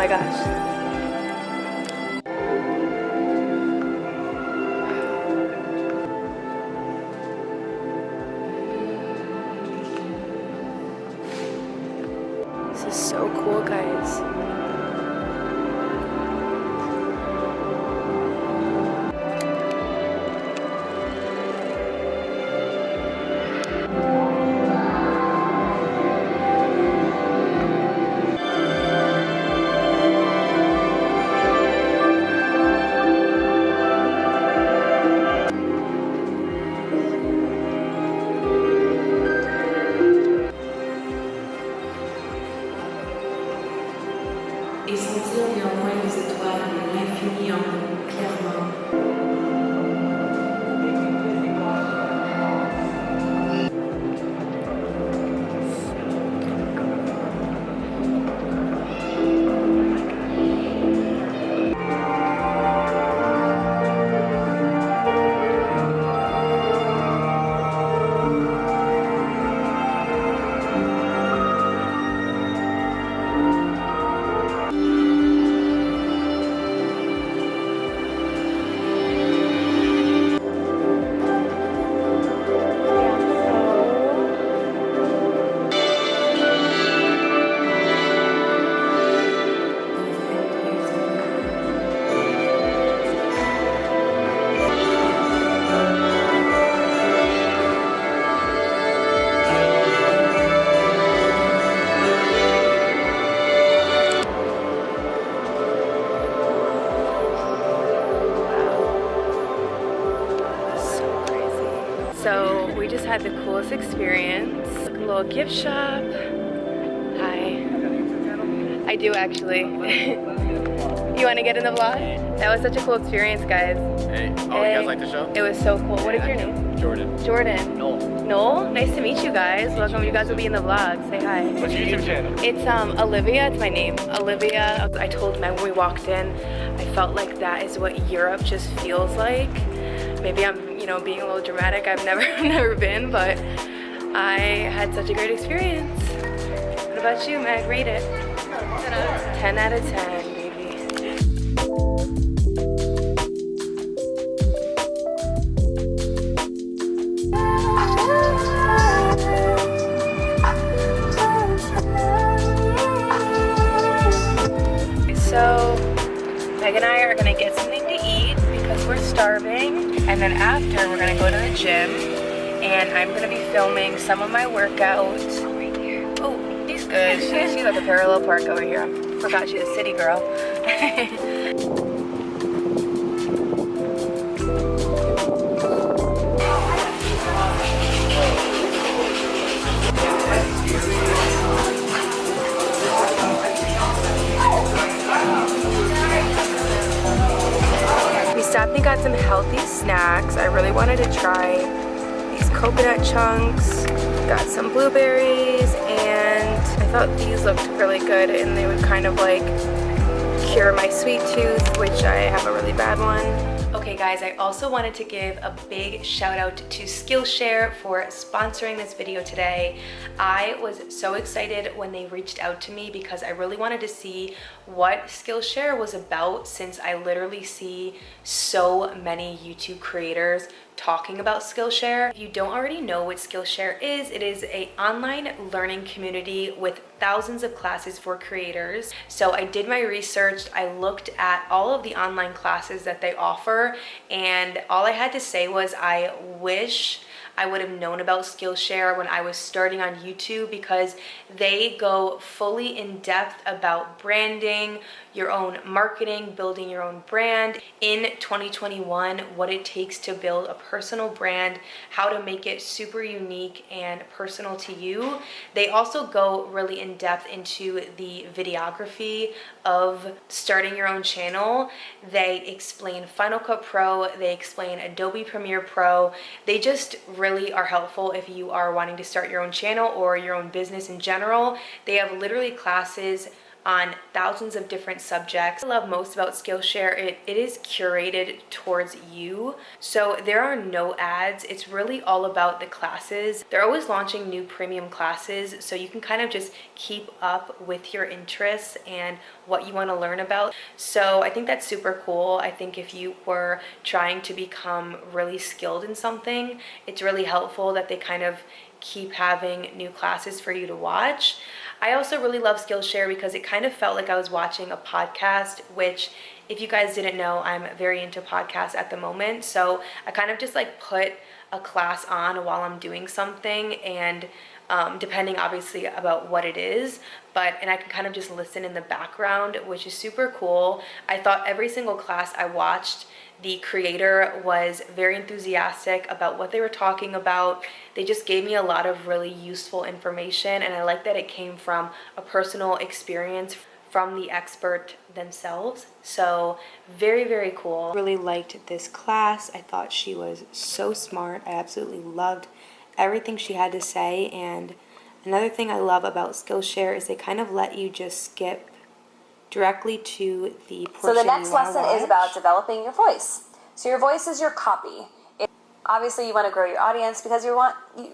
my gosh. This is so cool, guys. Et sentir néanmoins les étoiles de l'infini en nous clairement. So we just had the coolest experience. A little gift shop. Hi. I do actually. You want to get in the vlog? That was such a cool experience, guys. Hey. Oh, you guys like the show? It was so cool. What is your name? Jordan. Jordan. Noel. Noel? Nice to meet you guys. Welcome. You guys will be in the vlog. Say hi. What's your YouTube channel? It's Olivia. It's my name. Olivia. I told Meg when we walked in, I felt like that is what Europe just feels like. Maybe I'm, you know, being a little dramatic. I've never been, but I had such a great experience. What about you, Meg? Rate it. 10 out of 10, baby. So, Meg and I are gonna get something to eat because we're starving. And then after, we're gonna go to the gym and I'm gonna be filming some of my workouts. Oh, she's good. She's like a parallel park over here. I forgot she's a city girl. We stopped and got some healthy snacks. I really wanted to try these coconut chunks. Got some blueberries, and I thought these looked really good and they would kind of like cure my sweet tooth, which I have a really bad one. Okay guys, I also wanted to give a big shout out to Skillshare for sponsoring this video today. I was so excited when they reached out to me because I really wanted to see what Skillshare was about, since I literally see so many YouTube creators talking about Skillshare. If you don't already know what Skillshare is, it is an online learning community with thousands of classes for creators. So I did my research, I looked at all of the online classes that they offer, and all I had to say was I wish I would have known about Skillshare when I was starting on YouTube, because they go fully in depth about branding, your own marketing, building your own brand in 2021, what it takes to build a personal brand, how to make it super unique and personal to you. They also go really in depth into the videography of starting your own channel. They explain Final Cut Pro, they explain Adobe Premiere Pro. They just really are helpful if you are wanting to start your own channel or your own business in general. They have literally classes on thousands of different subjects. What I love most about Skillshare, it is curated towards you. So there are no ads. It's really all about the classes. They're always launching new premium classes, so you can kind of just keep up with your interests and what you want to learn about. So I think that's super cool. I think if you were trying to become really skilled in something, it's really helpful that they kind of keep having new classes for you to watch. I also really love Skillshare because it kind of felt like I was watching a podcast, which if you guys didn't know, I'm very into podcasts at the moment. So I kind of just like put a class on while I'm doing something, and depending obviously about what it is, and I can kind of just listen in the background, which is super cool. I thought every single class I watched, the creator was very enthusiastic about what they were talking about. They just gave me a lot of really useful information, and I like that it came from a personal experience from the expert themselves. So very, very cool. Really liked this class. I thought she was so smart. I absolutely loved everything she had to say. And another thing I love about Skillshare is they kind of let you just skip directly to the portion. So the next lesson is about developing your voice. So your voice is your copy. Obviously, you want to grow your audience because you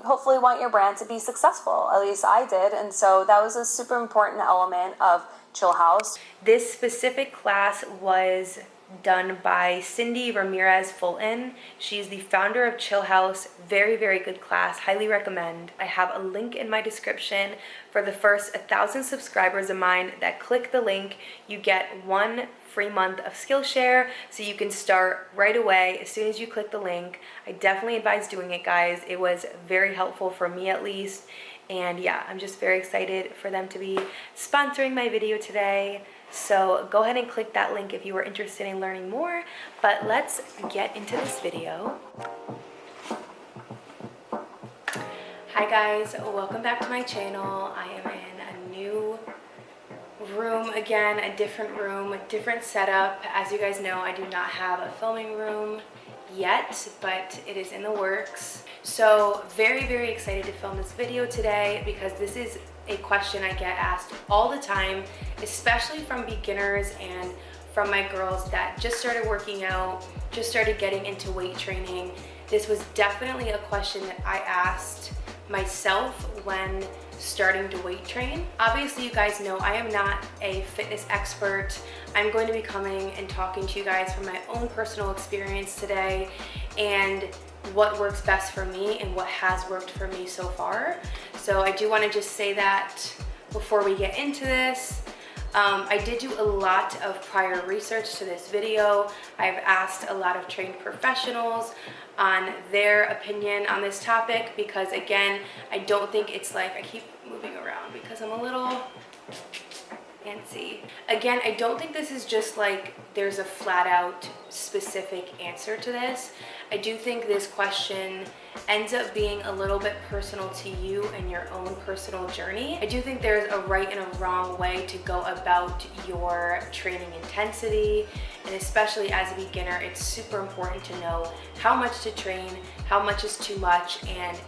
hopefully want your brand to be successful. At least I did, and so that was a super important element of Chill House. This specific class was done by Cindy Ramirez Fulton. She's the founder of Chill House. Very, very good class. Highly recommend. I have a link in my description for the first 1,000 subscribers of mine that click the link. You get 1 free month of Skillshare, so you can start right away as soon as you click the link. I definitely advise doing it, guys. It was very helpful for me at least. And yeah, I'm just very excited for them to be sponsoring my video today. So go ahead and click that link if you are interested in learning more. But let's get into this video. Hi guys, welcome back to my channel. I am in a new room again, a different room, a different setup. As you guys know, I do not have a filming room yet, but it is in the works. So very, very excited to film this video today because this is a question I get asked all the time, especially from beginners and from my girls that just started working out, just started getting into weight training. This was definitely a question that I asked myself when starting to weight train. Obviously, you guys know I am not a fitness expert. I'm going to be coming and talking to you guys from my own personal experience today and what works best for me and what has worked for me so far. So I do want to just say that before we get into this. I did do a lot of prior research to this video. I've asked a lot of trained professionals on their opinion on this topic because, again, I don't think it's like, I keep moving around because I'm a little antsy. Again, I don't think this is just like there's a flat out specific answer to this. I do think this question ends up being a little bit personal to you and your own personal journey. I do think there's a right and a wrong way to go about your training intensity, and especially as a beginner, it's super important to know how much to train, how much is too much, and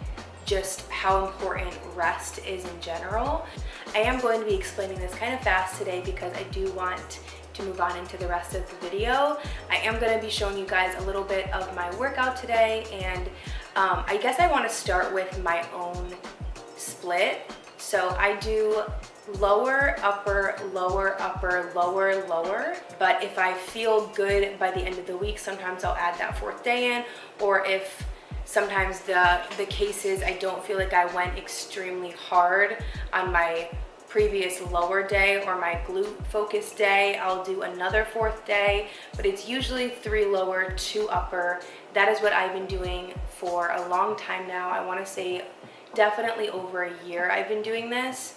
just how important rest is in general. I am going to be explaining this kind of fast today because I do want to move on into the rest of the video. I am going to be showing you guys a little bit of my workout today, and I guess I want to start with my own split. So I do lower, upper, lower, upper, lower, lower. But if I feel good by the end of the week, sometimes I'll add that 4th day in, or if sometimes the case is I don't feel like I went extremely hard on my previous lower day or my glute focused day, I'll do another 4th day, but it's usually 3 lower, 2 upper. That is what I've been doing for a long time now. I want to say definitely over a year I've been doing this.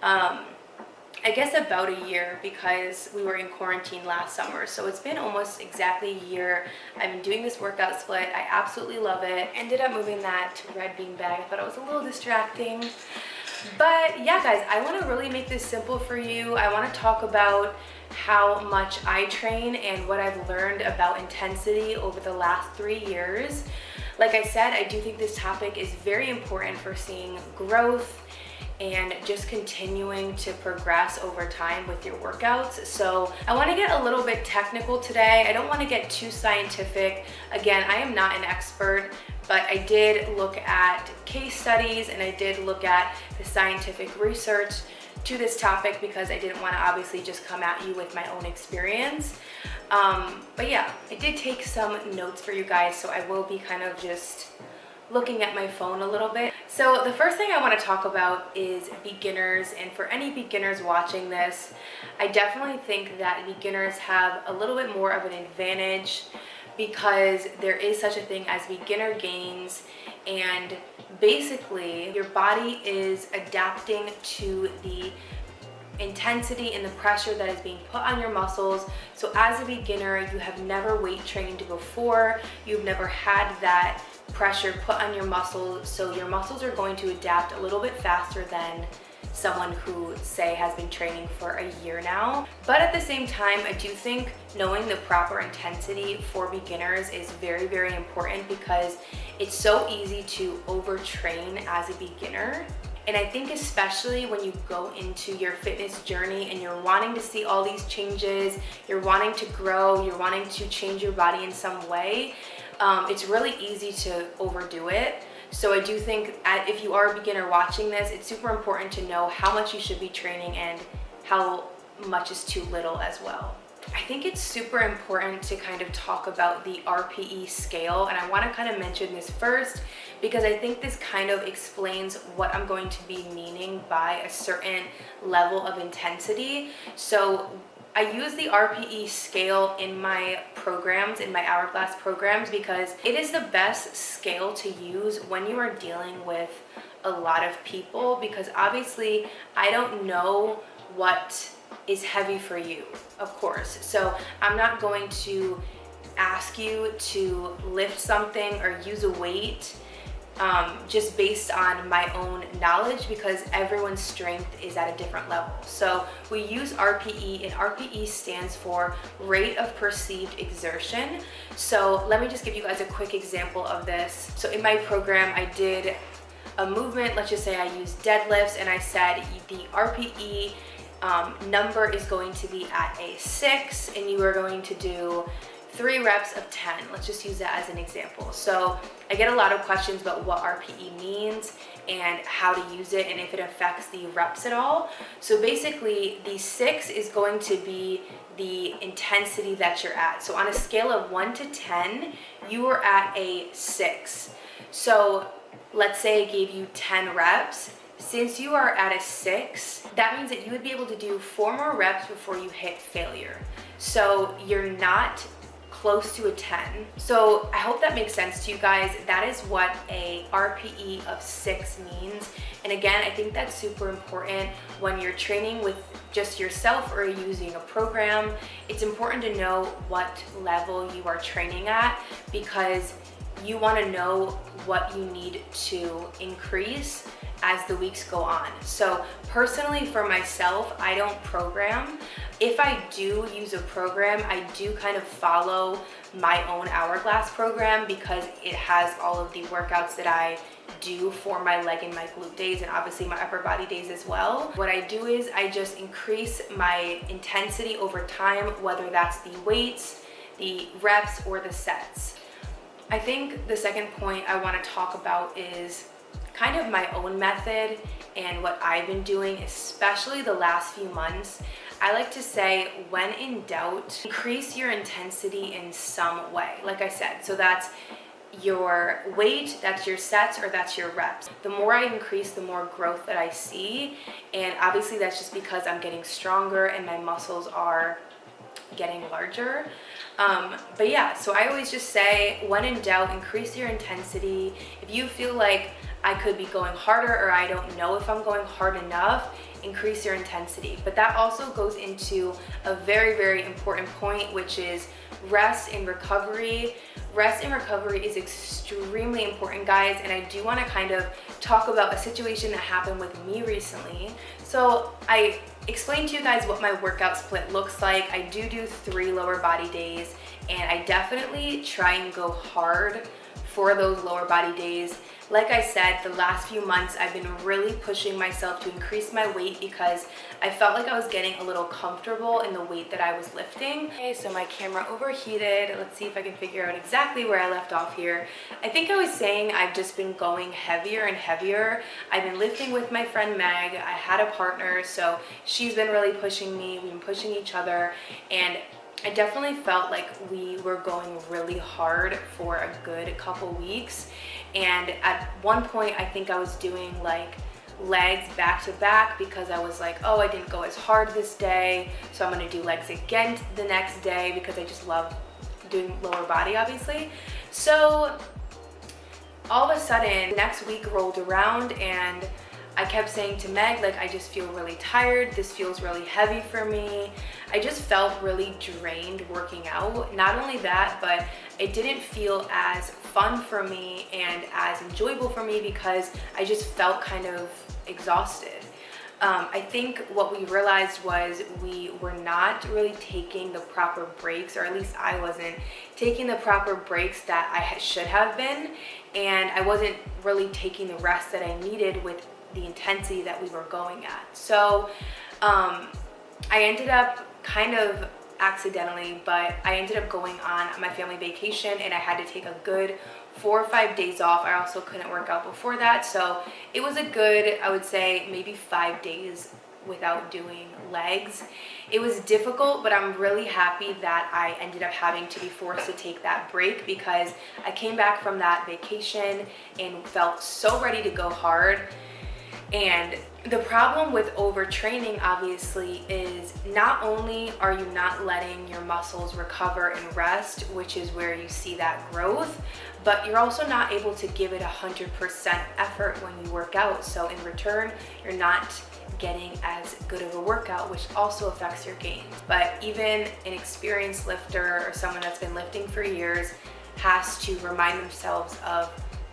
I guess about a year because we were in quarantine last summer. So it's been almost exactly a year. I've been doing this workout split. I absolutely love it. Ended up moving that red bean bag. I thought it was a little distracting. But yeah, guys, I want to really make this simple for you. I want to talk about how much I train and what I've learned about intensity over the last 3 years. Like I said, I do think this topic is very important for seeing growth and just continuing to progress over time with your workouts. So I want to get a little bit technical today. I don't want to get too scientific. Again, I am not an expert, but I did look at case studies and I did look at the scientific research to this topic because I didn't want to obviously just come at you with my own experience. But yeah, I did take some notes for you guys, so I will be kind of just looking at my phone a little bit. So the first thing I want to talk about is beginners, and for any beginners watching this, I definitely think that beginners have a little bit more of an advantage because there is such a thing as beginner gains, and basically your body is adapting to the intensity and the pressure that is being put on your muscles. So as a beginner, you have never weight trained before, you've never had that pressure put on your muscles, so your muscles are going to adapt a little bit faster than someone who, say, has been training for a year now. But at the same time, I do think knowing the proper intensity for beginners is very, very important because it's so easy to overtrain as a beginner. And I think especially when you go into your fitness journey and you're wanting to see all these changes, you're wanting to grow, you're wanting to change your body in some way, it's really easy to overdo it. So I do think if you are a beginner watching this, it's super important to know how much you should be training and how much is too little as well. I think it's super important to kind of talk about the Rpe scale, and I want to kind of mention this first because I think this kind of explains what I'm going to be meaning by a certain level of intensity. So I use the Rpe scale in my programs, in my Hourglass programs, because it is the best scale to use when you are dealing with a lot of people, because obviously I don't know what is heavy for you, of course. So I'm not going to ask you to lift something or use a weight just based on my own knowledge, because everyone's strength is at a different level. So we use Rpe, and Rpe stands for rate of perceived exertion. So let me just give you guys a quick example of this. So in my program, I did a movement, let's just say I used deadlifts, and I said the Rpe number is going to be at a 6, and you are going to do 3 reps of 10. Let's just use that as an example. So I get a lot of questions about what Rpe means and how to use it and if it affects the reps at all. So basically the 6 is going to be the intensity that you're at. So on a scale of 1 to 10, you are at a 6. So let's say I gave you 10 reps. Since you are at a 6, that means that you would be able to do 4 more reps before you hit failure. So you're not close to a 10. So I hope that makes sense to you guys. That is what a Rpe of 6 means. And again, I think that's super important when you're training with just yourself or using a program. It's important to know what level you are training at, because you want to know what you need to increase as the weeks go on. So personally for myself, I don't program. If I do use a program, I do kind of follow my own Hourglass program because it has all of the workouts that I do for my leg and my glute days, and obviously my upper body days as well. What I do is I just increase my intensity over time, whether that's the weights, the reps, or the sets. I think the second point I want to talk about is kind of my own method and what I've been doing, especially the last few months. I like to say, when in doubt, increase your intensity in some way. Like I said, so that's your weight, that's your sets, or that's your reps. The more I increase, the more growth that I see. And obviously that's just because I'm getting stronger and my muscles are getting larger. But yeah, so I always just say, when in doubt, increase your intensity. If you feel like I could be going harder, or I don't know if I'm going hard enough, increase your intensity. But that also goes into a very, very important point, which is rest and recovery. Rest and recovery is extremely important, guys, and I do want to kind of talk about a situation that happened with me recently. So I explained to you guys what my workout split looks like. I do 3 lower body days, and I definitely try and go hard for those lower body days. Like I said, the last few months I've been really pushing myself to increase my weight because I felt like I was getting a little comfortable in the weight that I was lifting. Okay, so my camera overheated. Let's see if I can figure out exactly where I left off here. I think I was saying I've just been going heavier and heavier. I've been lifting with my friend Meg. I had a partner, so she's been really pushing me. We've been pushing each other, and I definitely felt like we were going really hard for a good couple weeks. And at one point, I think I was doing like legs back to back because I was like, oh, I didn't go as hard this day, so I'm gonna do legs again the next day because I just love doing lower body, obviously. So all of a sudden, next week rolled around and I kept saying to Meg, like, I just feel really tired. This feels really heavy for me. I just felt really drained working out. Not only that, but it didn't feel as fun for me and as enjoyable for me because I just felt kind of exhausted. I think what we realized was we were not really taking the proper breaks, or at least I wasn't taking the proper breaks that I should have been, and I wasn't really taking the rest that I needed with the intensity that we were going at. So I ended up kind of accidentally, but I ended up going on my family vacation and I had to take a good 4 or 5 days off. I also couldn't work out before that, so it was a good, I would say, maybe 5 days without doing legs. It was difficult, but I'm really happy that I ended up having to be forced to take that break because I came back from that vacation and felt so ready to go hard. And the problem with overtraining, obviously, is not only are you not letting your muscles recover and rest, which is where you see that growth, but you're also not able to give it 100% effort when you work out. So in return, you're not getting as good of a workout, which also affects your gains. But even an experienced lifter or someone that's been lifting for years has to remind themselves of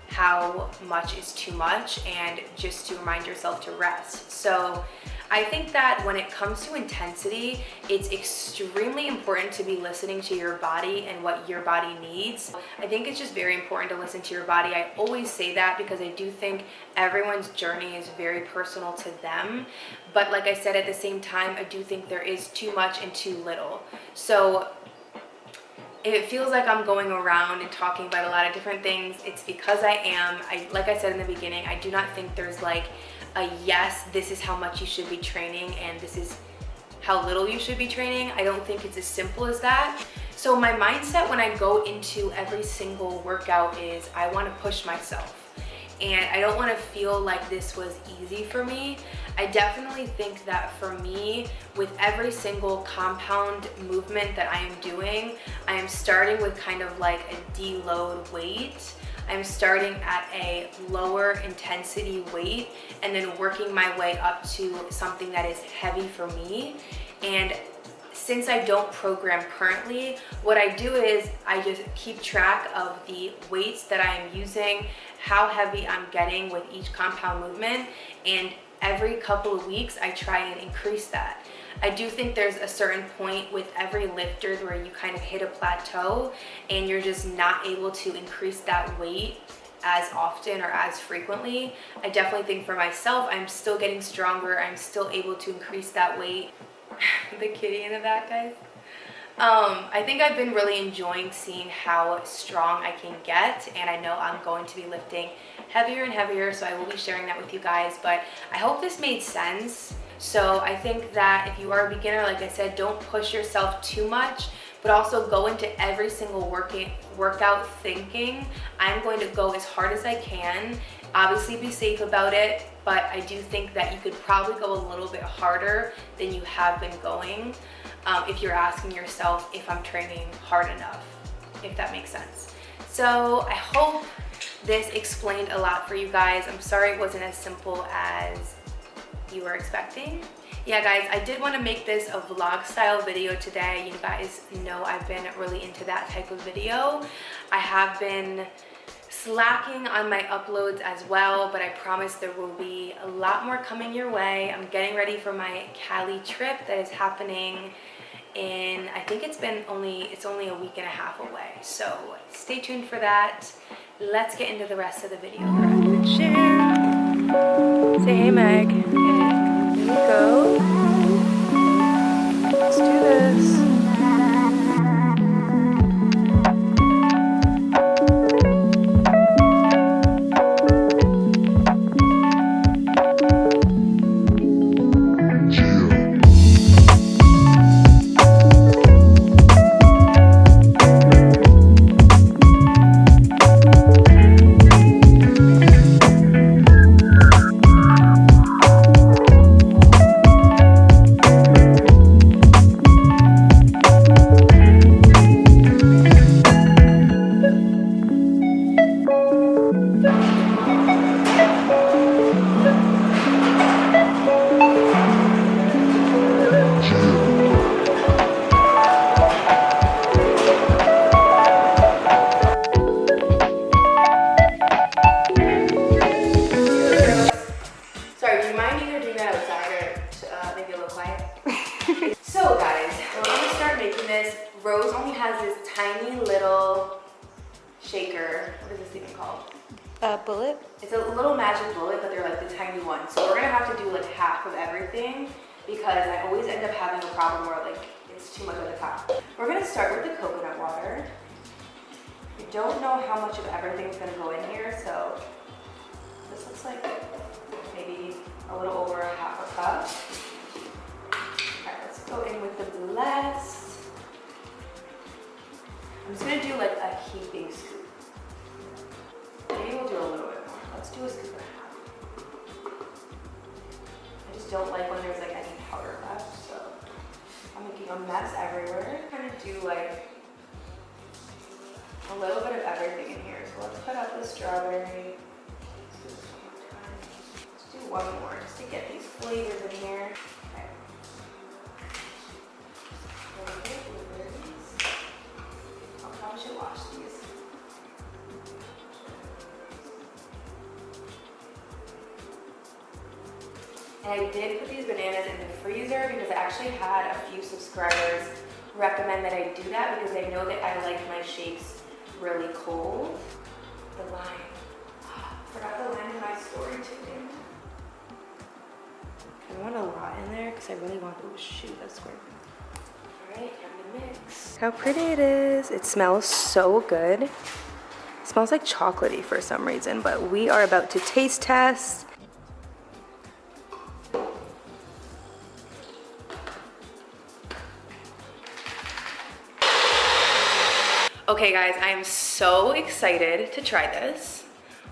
how much is too much and just to remind yourself to rest. So I think that when it comes to intensity, it's extremely important to be listening to your body and what your body needs. I think it's just very important to listen to your body. I always say that because I do think everyone's journey is very personal to them. But like I said, at the same time, I do think there is too much and too little. So if it feels like I'm going around and talking about a lot of different things, it's because I am. Like I said in the beginning, I do not think there's like a yes, this is how much you should be training and this is how little you should be training. I don't think it's as simple as that. So my mindset when I go into every single workout is I want to push myself. And I don't want to feel like this was easy for me. I definitely think that for me, with every single compound movement that I am doing, I am starting with kind of like a deload weight. I'm starting at a lower intensity weight and then working my way up to something that is heavy for me. And since I don't program currently, what I do is I just keep track of the weights that I am using, how heavy I'm getting with each compound movement, and every couple of weeks I try and increase that. I do think there's a certain point with every lifter where you kind of hit a plateau and you're just not able to increase that weight as often or as frequently. I definitely think for myself, I'm still getting stronger. I'm still able to increase that weight. The kitty in the back, guys. I think I've been really enjoying seeing how strong I can get, and I know I'm going to be lifting heavier and heavier, so I will be sharing that with you guys, but I hope this made sense. So I think that if you are a beginner, like I said, don't push yourself too much, but also go into every single workout thinking, I'm going to go as hard as I can. Obviously be safe about it, but I do think that you could probably go a little bit harder than you have been going if you're asking yourself if I'm training hard enough, if that makes sense. So I hope this explained a lot for you guys. I'm sorry it wasn't as simple as you were expecting. Yeah guys, I did want to make this a vlog style video today. You guys know I've been really into that type of video. I have been slacking on my uploads as well, but I promise there will be a lot more coming your way. I'm getting ready for my Cali trip that is happening in, I think it's only a week and a half away. So stay tuned for that. let's get into the rest of the video. Share. Say hey, Meg. Hey. Here we go. Let's do this. Rose only has this tiny little shaker. What is this even called? A bullet? It's a little magic bullet, but they're like the tiny ones. So we're gonna have to do like half of everything because I always end up having a problem where like it's too much at the top. We're gonna start with the coconut water. I don't know how much of everything's gonna go in here, so this looks like maybe a little over a half a cup. All right, let's go in with the Blessed. I'm just gonna do like a heaping scoop. Maybe we'll do a little bit more. Let's do a scoop and a half. I just don't like when there's like any powder left, so I'm making a mess everywhere. I'm gonna do like a little bit of everything in here. So let's put up the strawberry. Let's do one more just to get these flavors in here. Okay. I should wash these. And I did put these bananas in the freezer because I actually had a few subscribers recommend that I do that because they know that I like my shakes really cold. The lime. Forgot the lime in my story too. I want a lot in there because I really want to shoot that square. Alright, time to mix. How pretty it is. It smells so good. It smells like chocolatey for some reason, but we are about to taste test. Okay guys, I am so excited to try this.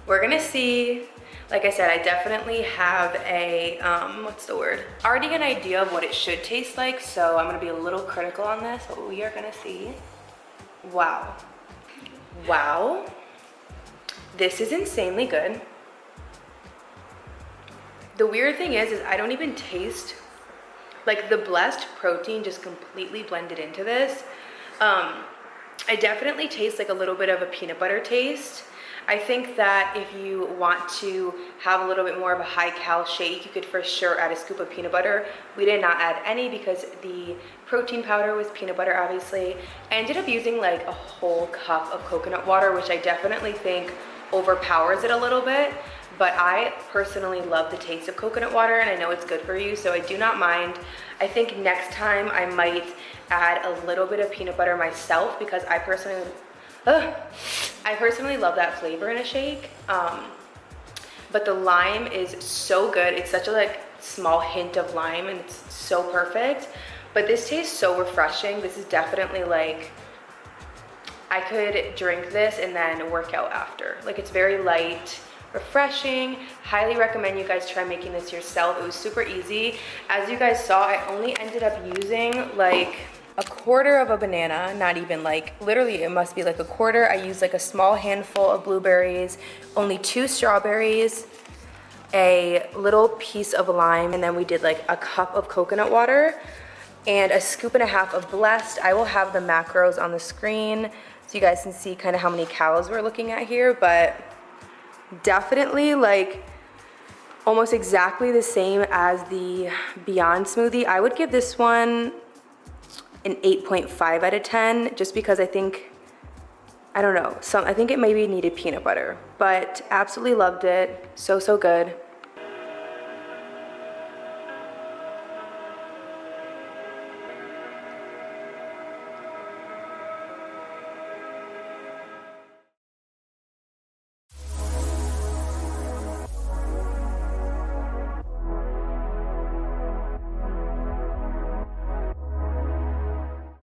We're gonna see. Like I said, I definitely have a, what's the word? Already an idea of what it should taste like, so I'm gonna be a little critical on this, but we are gonna see. Wow. Wow. This is insanely good. The weird thing is I don't even taste, like the Blessed protein just completely blended into this. I definitely taste like a little bit of a peanut butter taste. I think that if you want to have a little bit more of a high cal shake, you could for sure add a scoop of peanut butter. We did not add any because the protein powder was peanut butter, obviously. I ended up using like a whole cup of coconut water, which I definitely think overpowers it a little bit. But I personally love the taste of coconut water and I know it's good for you, so I do not mind. I think next time I might add a little bit of peanut butter myself because I personally love that flavor in a shake. But the lime is so good. It's such a like small hint of lime and it's so perfect. But this tastes so refreshing. This is definitely like, I could drink this and then work out after. Like it's very light, refreshing. Highly recommend you guys try making this yourself. It was super easy. As you guys saw, I only ended up using like a quarter of a banana, not even like, literally it must be like a quarter. I used like a small handful of blueberries, only 2 strawberries, a little piece of lime, and then we did like a cup of coconut water and a scoop and a half of Blessed. I will have the macros on the screen so you guys can see kind of how many calories we're looking at here, but definitely like almost exactly the same as the Beyond smoothie. I would give this one an 8.5 out of 10 just because I think I don't know, I think it maybe needed peanut butter, but absolutely loved it. So good.